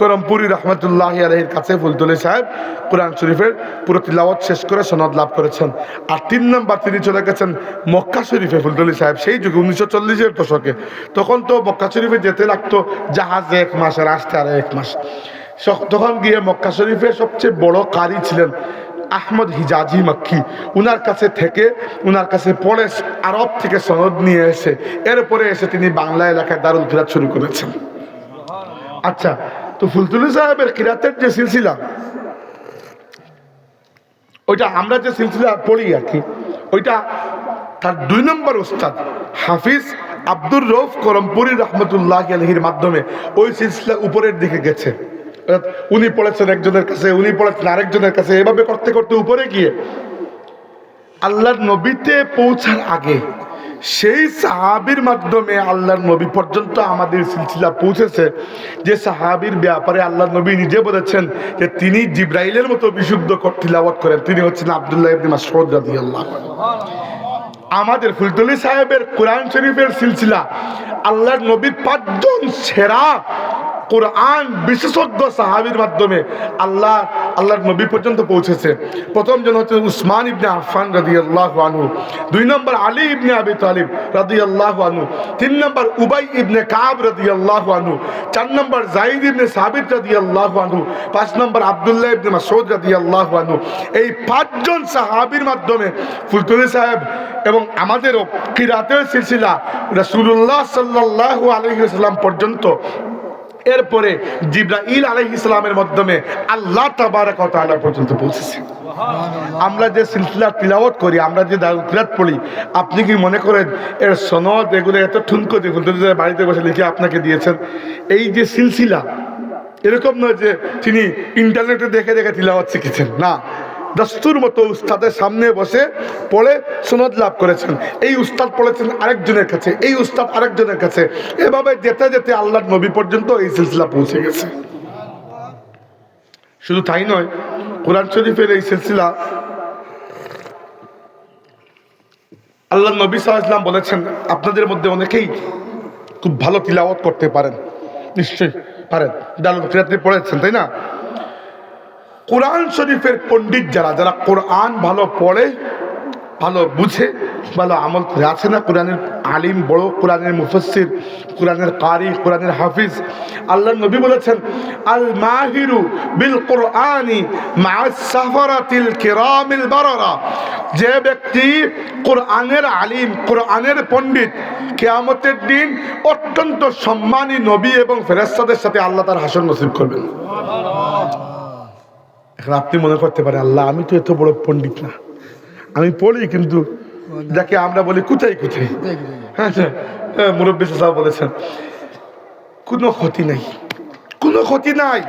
করমপুরি রহমতুল্লাহ আলাইহির কাছে ফুলতলি সাহেব কোরআন শরীফের পুরো তিলাওয়াত শেষ করে সনদ লাভ করেছেন। আর 3 নম্বর তিনি চলে গেছেন মক্কা শরীফে। ফুলতলি সাহেব সেই যুগে 1940-এর দশকে, তখন তো মক্কা শরীফে যেতে লাগতো জাহাজে 1 মাস আর আসতে আর 1 মাস। তখন গিয়ে মক্কা শরীফের সবচেয়ে বড় কারি ছিলেন আহমদ হিজাজি মক্কি। উনার কাছে থেকে উনার কাছে পড়ে আরব থেকে সনদ নিয়ে এসে এরপরে এসে তিনি বাংলা এলাকায় দারুল কিরাত শুরু করেছেন। আচ্ছা, তো ফুলতলি সাহেবের কিরাতের যে সিলসিলা, ওইটা আমরা যে সিলসিলা পড়ি আর কি, ওইটা তার 2 নম্বর উস্তাদ হাফিজ আব্দুর রউফ করমপুরি রহমতুল্লাহ আলাইহির মাধ্যমে ওই সিলসিলা উপরের দিকে গেছে। উনি পড়েছেন একজনের কাছে, উনি পড়েছেন আরেকজনের কাছে, এভাবে করতে করতে উপরে গিয়ে আল্লাহর নবীতে পৌঁছার আগে সেই সাহাবীর মাধ্যমে আল্লাহর নবী পর্যন্ত আমাদের সিলসিলা পৌঁছেছে। যে সাহাবীর ব্যাপারে আল্লাহর নবী নিজে বলেছেন যে তিনি জিবরাইলের মতো বিশুদ্ধ তিলাওয়াত করেন, তিনি হচ্ছেন আব্দুল্লাহ ইবনে মাসউদ রাদিয়াল্লাহু আনহু। আমাদের ফুলতলি সাহেবের কোরআন শরীফের সিলসিলা আল্লাহর নবীর 5 জন সেরা কোরআন বিশেষজ্ঞ সাহাবীর মাধ্যমে আল্লাহর নবী পর্যন্ত পৌঁছেছে। প্রথম জন হচ্ছে উসমান ইবনে আফফান রাদিয়াল্লাহু আনহু, 2 নম্বর আলী ইবনে আবি তালিব রাদিয়াল্লাহু আনহু, 3 নম্বর উবাই ইবনে কাব রাদিয়াল্লাহু আনহু, 4 নম্বর যায়েদ ইবনে সাবিত রাদিয়াল্লাহু আনহু, 5 নম্বর আব্দুল্লাহ ইবনে মাসউদ রাদিয়াল্লাহু আনহু। এই 5 জন সাহাবীর মাধ্যমে ফুলতলি সাহেব এবং আমাদেরও কিরাতের সিলসিলা রাসূলুল্লাহ সাল্লাল্লাহু আলাইহি ওয়াসাল্লাম পর্যন্ত, এরপরে জিবরাইল আলাইহিস সালামের মাধ্যমে আল্লাহ তাবারক ওয়া তাআলা পর্যন্ত পৌঁছেছে। আমরা যে সিলসিলা তিলাওয়াত করি, আমরা যে দারুল কিরাত পড়ি, আপনি কি মনে করেন এর সনদ এগুলো এত ঠুনকো দেখুন বাড়িতে বসে লিখে আপনাকে দিয়েছেন? এই যে সিলসিলা এরকম নয় যে তিনি ইন্টারনেটে দেখে দেখে তিলাওয়াত শিখেছেন, না। দস্তুর মতো উস্তাদের সামনে বসে পড়ে সনদ লাভ করেছেন, এই উস্তাদ পড়েছেন আরেকজনের কাছে, এই উস্তাদ আরেকজনের কাছে, এভাবে যেতে যেতে আল্লাহর নবী পর্যন্ত এই সিলসিলা পৌঁছে গেছে। শুধু তাই নয়, কোরআন শরীফের এই সিলসিলা আল্লাহ নবী সাল্লাল্লাহু আলাইহি ওয়াসাল্লাম বলেছেন, আপনাদের মধ্যে অনেকেই খুব ভালো তিলাওয়াত করতে পারেন, নিশ্চয়ই পারেন, দারুল কিরাতে পড়েছেন তাই না? কোরআন শরীফের পণ্ডিত যারা, যারা কোরআন ভালো পড়ে, ভালো বুঝে, ভালো আমল করে, আছে না কোরআনের আলিম, বড় কোরআনের মুফাসসির, কোরআনের কারি, কোরআনের হাফিজ। আল্লাহ নবী বলেছেন, আল মাহিরু বিল কোরআনি মা'আস সাফারাতিল কিরামিল বারারা, যে ব্যক্তি কোরআনের আলিম, কোরআনের পণ্ডিত, কিয়ামতের দিন অত্যন্ত সম্মানী নবী এবং ফেরেশতাদের সাথে আল্লাহ তার হাসর নসিব করবেন। এখন আপনি মনে করতে পারেন, আল্লাহ আমি তো এত বড় পণ্ডিত না, আমি পড়ি কিন্তু যাকে আমরা বলি কোথায় কোথায়। হ্যাঁ, মুরব্বী সাহেব বলেছেন কোনো ক্ষতি নাই, কোনো ক্ষতি নাই।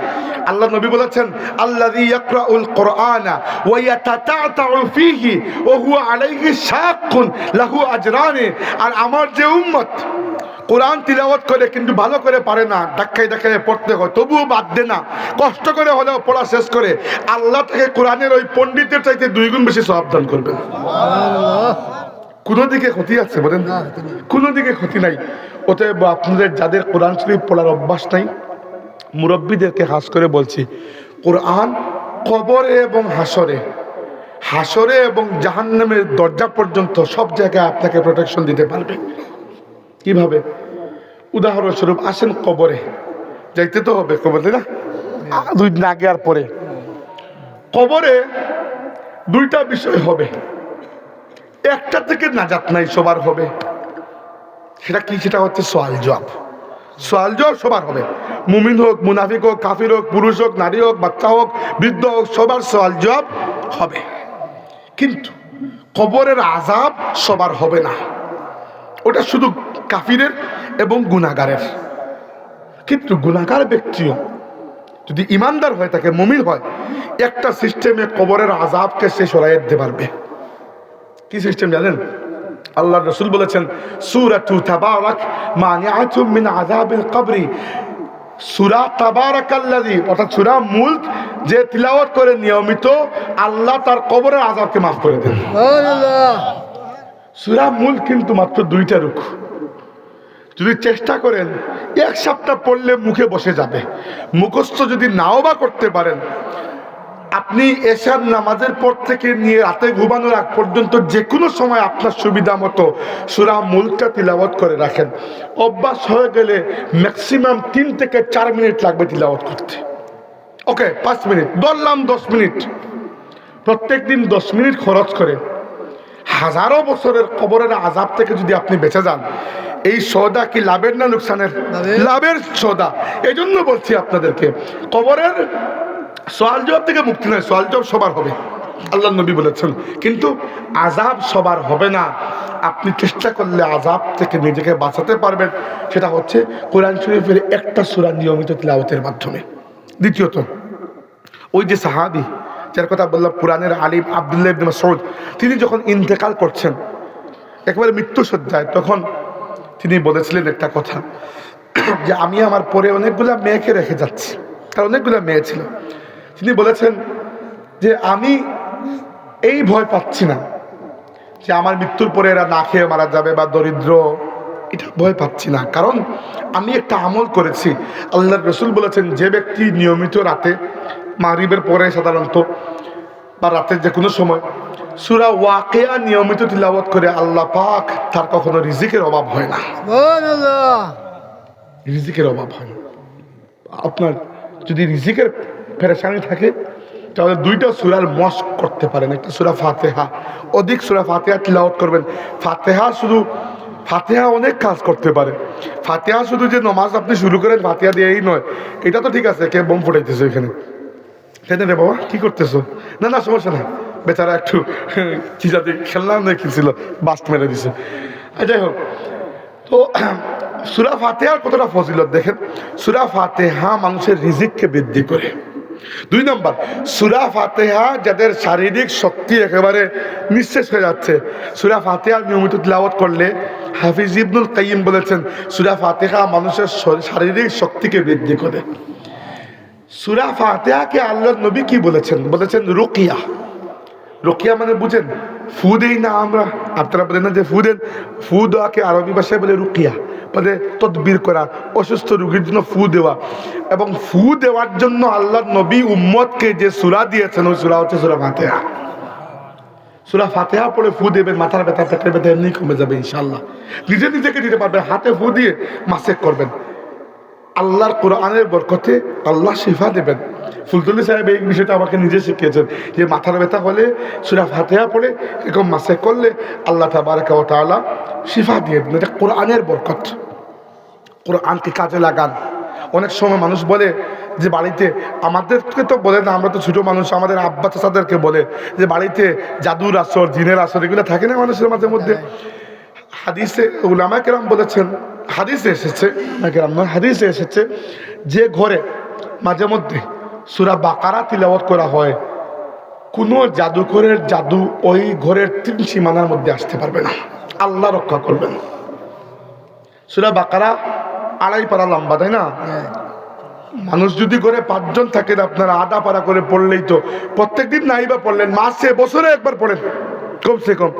আল্লাহ নবী বলেছেন, আল্লাযী ইয়াকরাউল কুরআনা ওয়া ইয়াতাতাউ ফীহি ওয়া হুয়া আলাইহি শাক্কুন লাহু আজরানি, আর আমার যে উম্মত কোরআন তিলাওয়াত করে কিন্তু ভালো করে পারে না, ধাক্কায় ধাক্কায় পড়তে হয়, তবুও বাদ দে না, কষ্ট করে হলেও পড়া শেষ করে, আল্লাহ তাকে কোরআনের ওই পণ্ডিতের চাইতে 2 গুণ বেশি সওয়াব দান করবেন। কোনো দিকে ক্ষতি আছে বলেন? কোনো দিকে ক্ষতি নাই। অতএব আপনাদের যাদের কোরআন শরীফ পড়ার অভ্যাস নাই, মুরব্বীদেরকে খাস করে বলছি, কোরআন কবরে এবং হাসরে, হাসরে এবং জাহান্নামের দরজা পর্যন্ত সব জায়গায় আপনাকে প্রোটেকশন দিতে পারবে। কিভাবে? উদাহরণস্বরূপ আসেন কবরে, যাইতে তো হবে কবরে না, 2 দিন আগে আর পরে। কবরে 2টা বিষয় হবে, একটা থেকে নাজাত নাই, সবার হবে। সেটা কি? সেটা হচ্ছে সওয়াল জবাব। সওয়াল জবাব সবার হবে, মুমিন হোক, মুনাফিক হোক, কাফির হোক, পুরুষ হোক, নারী হোক, বাচ্চা হোক, বৃদ্ধ হোক, সবার সওয়াল জবাব হবে। কিন্তু কবরের আযাব সবার হবে না, ওটা শুধু কাফিরের এবং গুনাহগারের। কিন্তু গুনাহগার ব্যক্তিও যদি ইমানদার হয়ে থাকে, মুমিন হয়, একটা সিস্টেমে কবরের আযাবকে সে সরাইয়ে দিতে পারবে। কি সিস্টেম জানেন? আল্লাহ রাসূল বলেছেন, সূরাতু তাবারাক মানিআতুম মিন আযাবিল কবরি, সূরা তাবারাকাল্লাযী, অর্থাৎ সূরা মুলক যে তিলাওয়াত করে নিয়মিত, আল্লাহ তার কবরের আযাবকে মাফ করে দেন। সুবহানাল্লাহ। সূরা মুলক কিন্তু মাত্র 2টা রুকু, যদি চেষ্টা করেন 1 সপ্তাহ পড়লে মুখে বসে যাবে। মুখস্থ যদি নাও বা করতে পারেন, আপনি এশার নামাজের পর থেকে নিয়ে রাতে ঘুমানোর আগ পর্যন্ত যে কোনো সময় আপনার সুবিধা মতো সূরা মুলকটা তিলাওয়াত করে রাখেন। অভ্যাস হয়ে গেলে ম্যাক্সিমাম 3 থেকে 4 মিনিট লাগবে তিলাওয়াত করতে। ওকে, 5 মিনিট ধরলাম, 10 মিনিট, প্রত্যেক দিন 10 মিনিট খরচ করে হাজারো বছরের কবরের আযাব থেকে যদি আপনি বেঁচে যান, এই সওদা কি লাভের না লোকসানের? লাভের সওদা। এই জন্য বলছি আপনাদেরকে, কবরের সওয়াল জবাব থেকে মুক্তি নয়, সওয়াল জবাব সবার হবে, আল্লাহ নবী বলেছেন, কিন্তু আযাব সবার হবে না। আপনি চেষ্টা করলে আযাব থেকে নিজেকে বাঁচাতে পারবেন, সেটা হচ্ছে কোরআন শরীফের একটা সূরা নিয়মিত তিলাওয়াতের মাধ্যমে। দ্বিতীয়ত, ওই যে সাহাবী যার কথা বললাম, কোরআনের আলিম আব্দুল্লাহ ইবনে মাসউদ, তিনি যখন ইন্তেকাল করছেন একেবারে মৃত্যুশয্যায়, তখন তিনি বলেছিলেন একটা কথা, যে আমি আমার পরে অনেকগুলা মেয়েকে রেখে যাচ্ছি, তার অনেকগুলা মেয়ে ছিল। তিনি বলেছেন যে আমি এই ভয় পাচ্ছি না যে আমার মৃত্যুর পরে এরা না খেয়ে মারা যাবে বা দরিদ্র, এটা ভয় পাচ্ছি না, কারণ আমি একটা আমল করেছি। আল্লাহর রাসূল বলেছেন, যে ব্যক্তি নিয়মিত রাতে মাগরিবের পরে সাধারণত বা রাতের যে কোনো সময় সূরা ওয়াকিয়া নিয়মিত তিলাওয়াত করে, আল্লাহ পাক তার কখনো রিজিকের অভাব হয় না। সুবহানাল্লাহ। রিজিকের অভাব হয় না। আপনার যদি রিজিকের পেরেশানি থাকে, তাহলে 2টা সূরার মস্ক করতে পারেন। একটা সূরা ফাতিহা, অধিক সূরা ফাতিহা তিলাওয়াত করবেন। ফাতিহা অনেক কাজ করতে পারে। ফাতিহা শুধু যে নামাজ আপনি শুরু করেন ফাতিহা দিয়েই নয়, এটা তো ঠিক আছে, কে বোম ফুটাইতেছে এখানে, কেন রে বাবা কি করতেছো? না না, সমস্যা না, বেচারা একটু কি জাতি খেললাম দেখেছিল, বাস্ট মেরে দিছে। যাই হোক, তো সূরা ফাতিহার কতটা ফজিলত দেখেন। সূরা ফাতিহা মানুষের রিজিককে বৃদ্ধি করে। 2 নম্বর, সূরা ফাতিহা যাদের শারীরিক শক্তি একেবারে নিঃশেষ হয়ে যাচ্ছে, সূরা ফাতিহা নিয়মিত তিলাওয়াত করলে হাফিজ ইবনুল কাইয়িম বলেছেন সূরা ফাতিহা মানুষের শারীরিক শক্তিকে বৃদ্ধি করে। সূরা ফাতিহাকে আল্লাহর নবী কি বলেছেন? বলেছেন রুকিয়া। রুকিয়া মানে বুঝেন? ফু দেই না আমরা, আপনারা বলেন না যে ফু দেন, ফু দেওয়াকে আরবি ভাষায় বলে রুকিয়া, মানে তদবির করা, অসুস্থ রোগীর জন্য ফু দেওয়া। এবং ফু দেওয়ার জন্য আল্লাহর নবী উম্মতকে যে সূরা দিয়েছেন ওই সূরা হচ্ছে সূরা ফাতিহা। সূরা ফাতিহা পড়ে ফু দেবেন, মাথার ব্যথা পেটের ব্যথা এমনি কমে যাবে ইনশাআল্লাহ। নিজে নিজেকে দিতে পারবেন, হাতে ফু দিয়ে মাসেক করবেন। আল্লাহর কোরআনের বরকতে আল্লাহ শিফা দেবেন। ফুলতুল্লি সাহেব এই বিষয়টা আমাকে নিজে শিখিয়েছেন যে মাথার ব্যথা হলে সূরা ফাতিহা পড়ে এরকম মাসেক করলে আল্লাহ তাবারাকা ওয়া তাআলা শিফা দিয়ে দেন। এটা কোরআনের বরকত। কোরআনকে কাজে লাগান। অনেক সময় মানুষ বলে যে বাড়িতে, আমাদেরকে তো বলে না, আমরা তো ছোটো মানুষ, আমাদের আব্বা চাচাদেরকে বলে যে বাড়িতে জাদুর আসর, জিনের আসর এগুলো থাকে না মানুষের মাঝে মধ্যে। হাদিসে উলামা কেরাম বলেছেন, হাদিসে এসেছে, হাদিসে এসেছে যে ঘরে মাঝে মধ্যে সূরা বাকারা তিলাওয়াত করা হয়, কোনো জাদুকরের জাদু ওই ঘরের 3 সীমানার মধ্যে আসতে পারবে না, আল্লাহ রক্ষা করবেন। সূরা বাকারা 2.5 পারা লম্বা, তাই না? মানুষ যদি করে 5 জন থাকেন, আপনারা আধা পারা করে পড়লেই তো, প্রত্যেকদিন নাই বা পড়লেন, মাসে বছরে একবার পড়েন কমসে কম।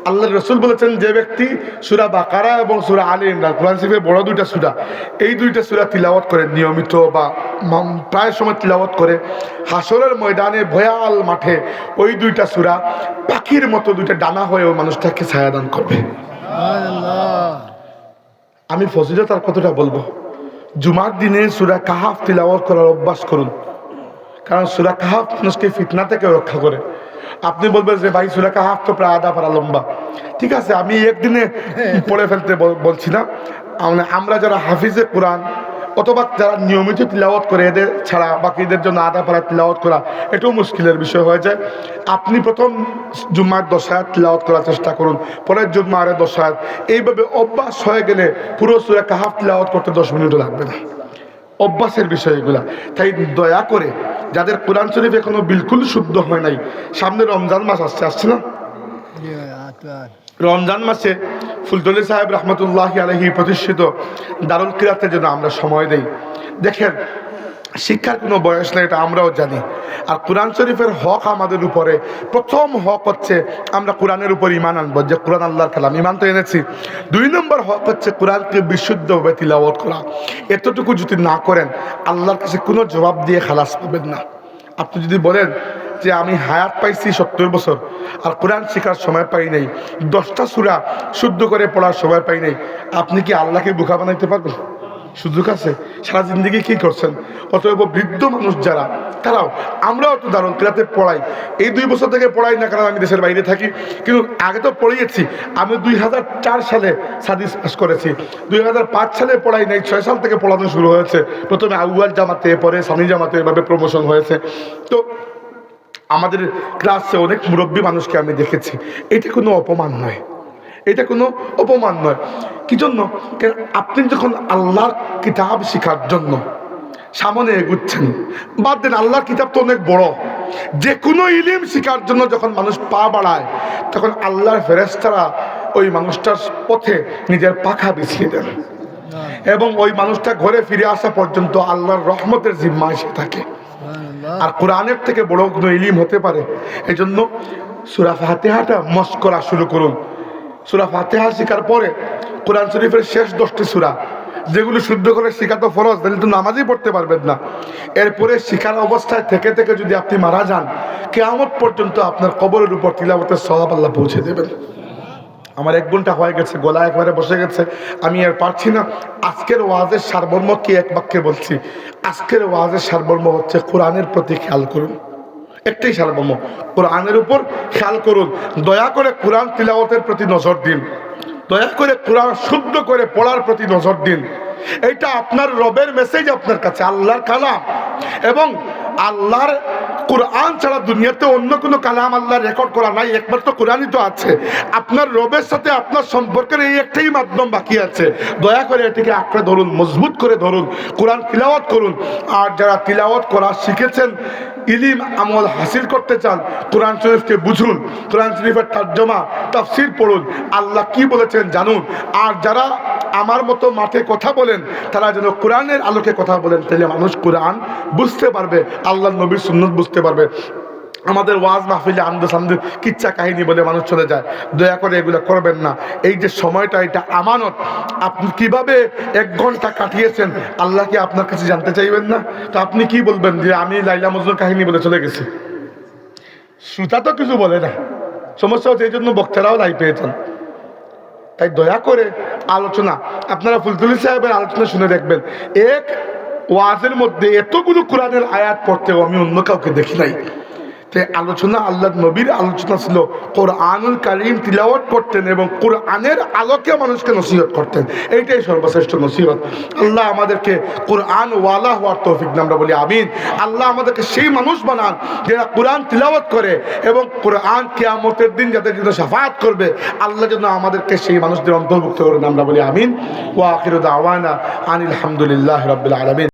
আল্লাহ রসুল বলেছেন যে ব্যক্তি সূরা বাকারা এবং সূরা আলে ইমরান, কোরআন শরীফের বড় 2টা সূরা, এই 2টা সূরা তিলাওয়াত করে নিয়মিত বা প্রায় সময় তিলাওয়াত করে, হাসরের ময়দানে ভয়াল মাঠে ওই 2টা সূরা পাখির মতো 2টা ডানা হয়ে ওই মানুষটাকে ছায়াদান করবে। আমি ফজিলত আর কতটা বলবো। জুমার দিনে সূরা কাহাফ তিলাওয়াত করার অভ্যাস করুন, কারণ সূরা কাহাফ মানুষকে ফিতনা থেকে রক্ষা করে। আপনি বলবেন যে ভাই সূরা কাহাফ তো প্রায় আধা পারা লম্বা, ঠিক আছে, আমি একদিনে পড়ে ফেলতে বলছি না। আমরা যারা হাফিজে কোরআন অথবা যারা নিয়মিত তিলাওয়াত করে, এদের ছাড়া বাকিদের জন্য আধা পারা তিলাওয়াত করা এটাও মুশকিলের বিষয় হয়ে যায়। আপনি প্রথম জুম্মার 10 আয়াত তিলাওয়াত করার চেষ্টা করুন, পরের জুম্মার 10 আয়াত, এইভাবে অভ্যাস হয়ে গেলে পুরো সূরা কাহাফ তিলাওয়াত করতে 10 মিনিটও লাগবে না। অভ্যাসের বিষয় এগুলা। তাই দয়া করে যাদের কোরআন শরীফ এখনো বিলকুল শুদ্ধ হয় নাই, সামনে রমজান মাস আসছে না? রমজান মাসে ফুলতলি সাহেব রহমতুল্লাহি আলাইহি প্রতিষ্ঠিত দারুল কিরাতের জন্য আমরা সময় দেই। দেখেন, শিক্ষার কোনো বয়স নেই, এটা আমরাও জানি। আর কোরআন শরীফের হক আমাদের উপরে, প্রথম হক হচ্ছে আমরা কোরআনের উপর ঈমান আনবো, যে কোরআন আল্লাহর কালাম, ঈমান তো এনেছি। 2 নম্বর হক হচ্ছে কোরআনকে বিশুদ্ধভাবে তিলাওয়াত করা। এতটুকু যদি না করেন আল্লাহর কাছে কোনো জবাব দিয়ে খালাস পাবেন না। আপনি যদি বলেন যে আমি হায়াত পাইছি 70 বছর আর কোরআন শেখার সময় পাই নাই, 10টা সূরা শুদ্ধ করে পড়ার সময় পাই নাই, আপনি কি আল্লাহকে বোকা বানাইতে পারবেন? সুযোগ আছে? সারা জিন্দগি কি করছেন? অতএব বৃদ্ধ মানুষ যারা, তারাও, আমরাও তো দারুল কিরাতে পড়াই। এই 2 বছর থেকে পড়াই না, কারণ আমি দেশের বাইরে থাকি, কিন্তু আগে তো পড়িয়েছি। আমি 2004 সালে হাদিস পাস করেছি, 2005 সালে পড়াই নাই, 6 সাল থেকে পড়ানো শুরু হয়েছে। প্রথমে আউয়াল জামাতে, পরে সানি জামাতে, এভাবে প্রমোশন হয়েছে। তো আমাদের ক্লাসে অনেক মুরব্বী মানুষকে আমি দেখেছি। এটা কোনো অপমান নয়, এটা কোনো অপমান নয়। কি জন্য? আপনি যখন আল্লাহর কিতাব শেখার জন্য সামনে এগুচ্ছেন, বাদ দেন, আল্লাহর কিতাব তো অনেক বড়। যে কোনো ইলম শেখার জন্য যখন মানুষ পা বাড়ায়, তখন আল্লাহর ফেরেশতারা ওই মানুষটার পথে নিজের পাখা বিছিয়ে দেন, এবং ওই মানুষটা ঘরে ফিরে আসা পর্যন্ত আল্লাহর রহমতের জিম্মা এসে থাকে। আর কোরআনের থেকে বড় কোনো ইলম হতে পারে? এই জন্য সূরা ফাতিহাটা মস্ক করা শুরু করুন। সূরা ফাতিহা শেখার পরে কোরআন শরীফের শেষ 10টি সূরা, যেগুলো শুদ্ধ করে শেখা তো ফরজ, তাহলে তো নামাজই পড়তে পারবেন না। এরপরে শিখার অবস্থায় থেকে থেকে যদি আপনি মারা যান, কিয়ামত পর্যন্ত আপনার কবরের উপর তিলাওয়াতের সওয়াব আল্লাহ পৌঁছে দেবেন। আমার 1 ঘন্টা হয়ে গেছে, গলা একবারে বসে গেছে, আমি আর পারছি না। আজকের ওয়াজের সারমর্ম কি এক বাক্যে বলছি, আজকের ওয়াজের সারমর্ম হচ্ছে কোরআনের প্রতি খেয়াল করুন। একটাই সারমর্ম, কোরআনের উপর খেয়াল করুন। দয়া করে কোরআন তিলাওয়াতের প্রতি নজর দিন, দয়া করে কোরআন শুদ্ধ করে পড়ার প্রতি নজর দিন। এইটা আপনার রবের মেসেজ আপনার কাছে, আল্লাহর কালাম, এবং আল্লাহর কোরআন ছাড়া দুনিয়াতে অন্য কোনো কালাম আল্লাহ রেকর্ড করা নাই, একমাত্র কোরআনই তো আছে। আপনার রবের সাথে আপনার সম্পর্কের এই একটাই মাধ্যম বাকি আছে। দয়া করে এটিকে আঁকড়ে ধরুন, মজবুত করে ধরুন, কোরআন তিলাওয়াত করুন। আর যারা তিলাওয়াত করা শিখেছেন, ইলিম আমল হাসিল করতে চান, কোরআন শরীফকে বুঝুন, কোরআন শরীফের তর্জমা তাফসীর পড়ুন, আল্লাহ কি বলেছেন জানুন। আর যারা আমার মতো মাঠে কথা বলেন, তারা যেন কোরআনের আলোকে কথা বলেন, তাহলে মানুষ কোরআন বুঝতে পারবে, আল্লাহ নবীর সুন্নত বুঝতে পারবে। আমাদের ওয়াজ মাহফিলে আমদে সামদে কিচ্ছা কাহিনী বলে মানুষ চলে যায়। দয়া করে এগুলো করবেন না। এই যে সময়টা, এটা আমানত। আপনি কিভাবে 1 ঘন্টা কাটিয়েছেন, আল্লাহ কি আপনার কাছে জানতে চাইবেন না? তো আপনি কি বলবেন যে আমি লাইলা মজনুর কাহিনী বলে চলে গেছি? শ্রোতা তো কিছু বলে না। সমস্যা হচ্ছে এই জন্য বক্তারাও লাই পেয়েছেন। তাই দয়া করে আলোচনা, আপনারা ফুলতুলি সাহেবের আলোচনা শুনে দেখবেন, এক ওয়াজের মধ্যে এতগুলো কোরআনের আয়াত পড়তেও আমি অন্য কাউকে দেখি নাই। তাই আলোচনা, আল্লাহ নবীর আলোচনা ছিল, কোরআনুল কারীম তিলাওয়াত করতেন এবং কোরআনের আলোকে মানুষকে নসিহত করতেন। এইটাই সর্বশ্রেষ্ঠ নসিহত। আল্লাহ আমাদেরকে কোরআন ওয়ালা হওয়ার তৌফিক দান, আমরা বলি আমিন। আল্লাহ আমাদেরকে সেই মানুষ বানান যারা কোরআন তিলাওয়াত করে এবং কোরআন কিয়ামতের দিন যাদের জন্য শাফাআত করবে, আল্লাহ যেন আমাদেরকে সেই মানুষদের অন্তর্ভুক্ত করেন, আমরা বলি আমিন। ওয়া আখিরু দাওয়ানা আনিল হামদুলিল্লাহি রাব্বিল আলামিন।